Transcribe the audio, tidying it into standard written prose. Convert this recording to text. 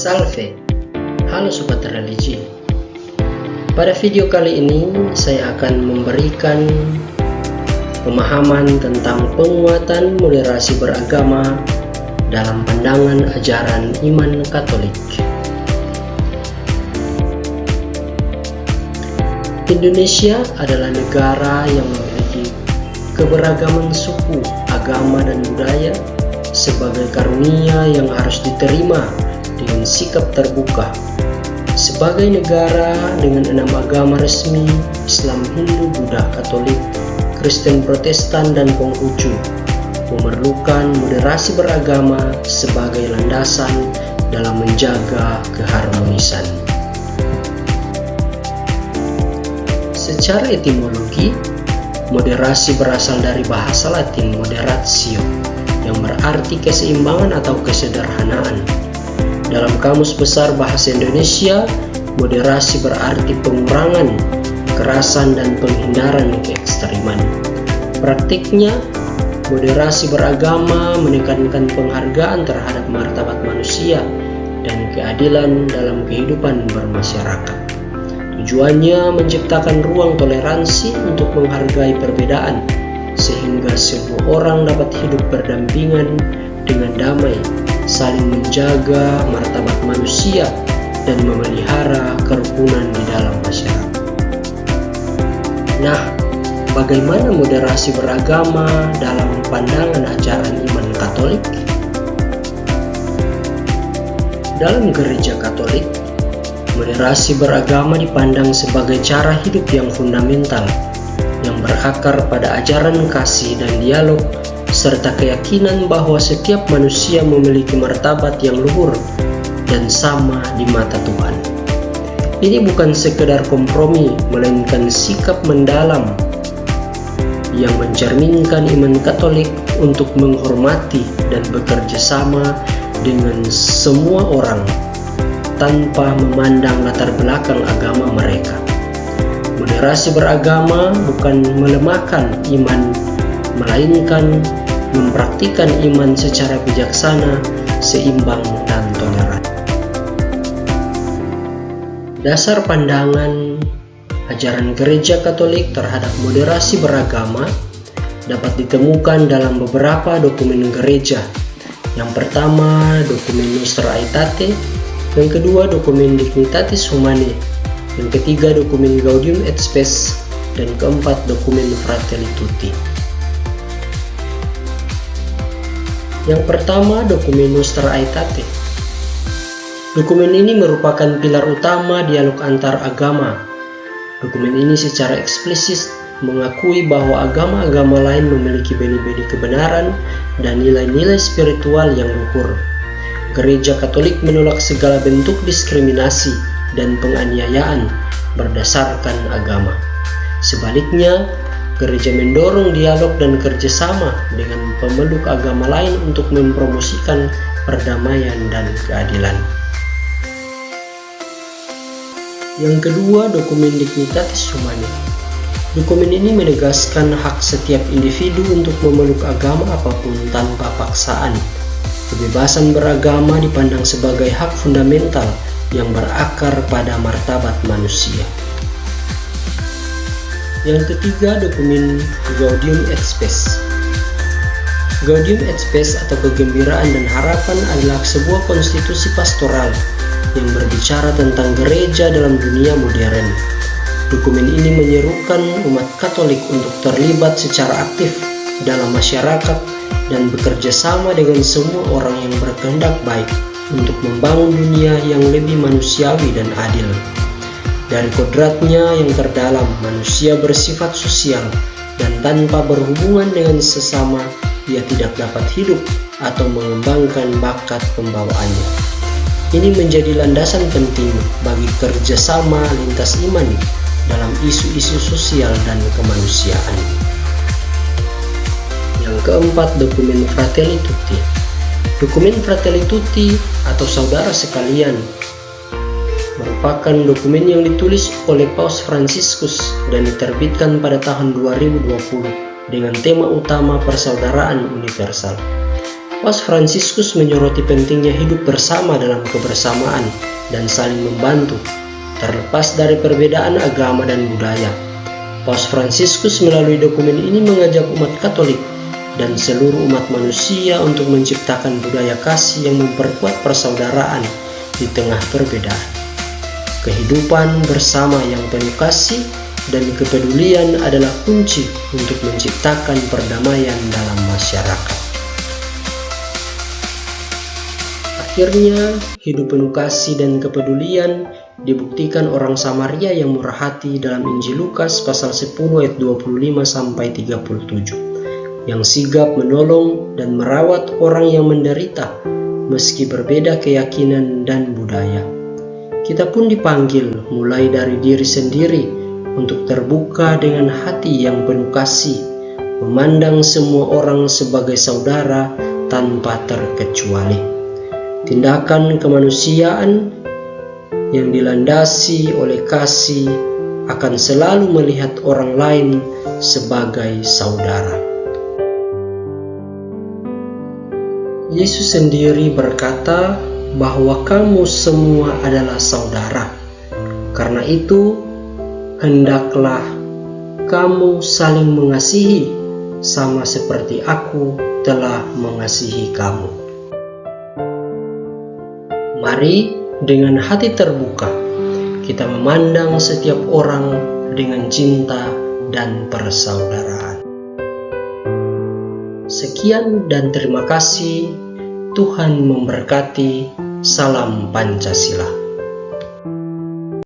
Salve, halo Sobat Religi. Pada video kali ini saya akan memberikan pemahaman tentang penguatan moderasi beragama dalam pandangan ajaran iman Katolik. Indonesia adalah negara yang memiliki keberagaman suku, agama, dan budaya sebagai karunia yang harus diterima dengan sikap terbuka. Sebagai negara dengan 6 agama resmi, Islam, Hindu, Buddha, Katolik, Kristen, Protestan, dan Konghucu, memerlukan moderasi beragama sebagai landasan dalam menjaga keharmonisan. Secara etimologi, moderasi berasal dari bahasa Latin moderatio, yang berarti keseimbangan atau kesederhanaan. Dalam Kamus Besar Bahasa Indonesia, moderasi berarti pengurangan, kekerasan, dan penghindaran keekstreman. Praktiknya, moderasi beragama menekankan penghargaan terhadap martabat manusia dan keadilan dalam kehidupan bermasyarakat. Tujuannya menciptakan ruang toleransi untuk menghargai perbedaan, sehingga semua orang dapat hidup berdampingan dengan damai, saling menjaga martabat manusia, dan memelihara kerukunan di dalam masyarakat. Nah, bagaimana moderasi beragama dalam pandangan ajaran iman Katolik? Dalam Gereja Katolik, moderasi beragama dipandang sebagai cara hidup yang fundamental, yang berakar pada ajaran kasih dan dialog, serta keyakinan bahwa setiap manusia memiliki martabat yang luhur dan sama di mata Tuhan. Ini bukan sekedar kompromi, melainkan sikap mendalam yang mencerminkan iman Katolik untuk menghormati dan bekerja sama dengan semua orang tanpa memandang latar belakang agama mereka. Moderasi beragama bukan melemahkan iman, melainkan mempraktikkan iman secara bijaksana, seimbang, dan toleran. Dasar pandangan ajaran Gereja Katolik terhadap moderasi beragama dapat ditemukan dalam beberapa dokumen gereja. Yang pertama, dokumen Nostra Aetate; yang kedua, dokumen Dignitatis Humanae; yang ketiga, dokumen Gaudium et Spes; dan keempat, dokumen Fratelli Tutti. Yang pertama, dokumen Nostra Aetate. Dokumen ini merupakan pilar utama dialog antar agama. Dokumen ini secara eksplisit mengakui bahwa agama-agama lain memiliki benih-benih kebenaran dan nilai-nilai spiritual yang luhur. Gereja Katolik menolak segala bentuk diskriminasi dan penganiayaan berdasarkan agama. Sebaliknya, gereja mendorong dialog dan kerjasama dengan pemeluk agama lain untuk mempromosikan perdamaian dan keadilan. Yang kedua, dokumen Dignitatis Humanae. Dokumen ini menegaskan hak setiap individu untuk memeluk agama apapun tanpa paksaan. Kebebasan beragama dipandang sebagai hak fundamental yang berakar pada martabat manusia. Yang ketiga, dokumen Gaudium et Spes. Gaudium et Spes atau kegembiraan dan harapan adalah sebuah konstitusi pastoral yang berbicara tentang gereja dalam dunia modern. Dokumen ini menyerukan umat Katolik untuk terlibat secara aktif dalam masyarakat dan bekerja sama dengan semua orang yang berkehendak baik untuk membangun dunia yang lebih manusiawi dan adil. Dari kodratnya yang terdalam, manusia bersifat sosial dan tanpa berhubungan dengan sesama, ia tidak dapat hidup atau mengembangkan bakat pembawaannya. Ini menjadi landasan penting bagi kerjasama lintas iman dalam isu-isu sosial dan kemanusiaan. Yang keempat, dokumen Fratelli Tutti. Dokumen Fratelli Tutti atau saudara sekalian merupakan dokumen yang ditulis oleh Paus Fransiskus dan diterbitkan pada tahun 2020 dengan tema utama persaudaraan universal. Paus Fransiskus menyoroti pentingnya hidup bersama dalam kebersamaan dan saling membantu, terlepas dari perbedaan agama dan budaya. Paus Fransiskus melalui dokumen ini mengajak umat Katolik dan seluruh umat manusia untuk menciptakan budaya kasih yang memperkuat persaudaraan di tengah perbedaan. Kehidupan bersama yang penuh kasih dan kepedulian adalah kunci untuk menciptakan perdamaian dalam masyarakat. Akhirnya, hidup penuh kasih dan kepedulian dibuktikan orang Samaria yang murah hati dalam Injil Lukas pasal 10 ayat 25-37, yang sigap menolong dan merawat orang yang menderita meski berbeda keyakinan dan budaya. Kita pun dipanggil mulai dari diri sendiri untuk terbuka dengan hati yang penuh kasih, memandang semua orang sebagai saudara tanpa terkecuali. Tindakan kemanusiaan yang dilandasi oleh kasih akan selalu melihat orang lain sebagai saudara. Yesus sendiri berkata bahwa kamu semua adalah saudara. Karena itu, hendaklah kamu saling mengasihi sama seperti aku telah mengasihi kamu. Mari dengan hati terbuka kita memandang setiap orang dengan cinta dan persaudaraan. Sekian dan terima kasih. Tuhan memberkati. Salam Pancasila.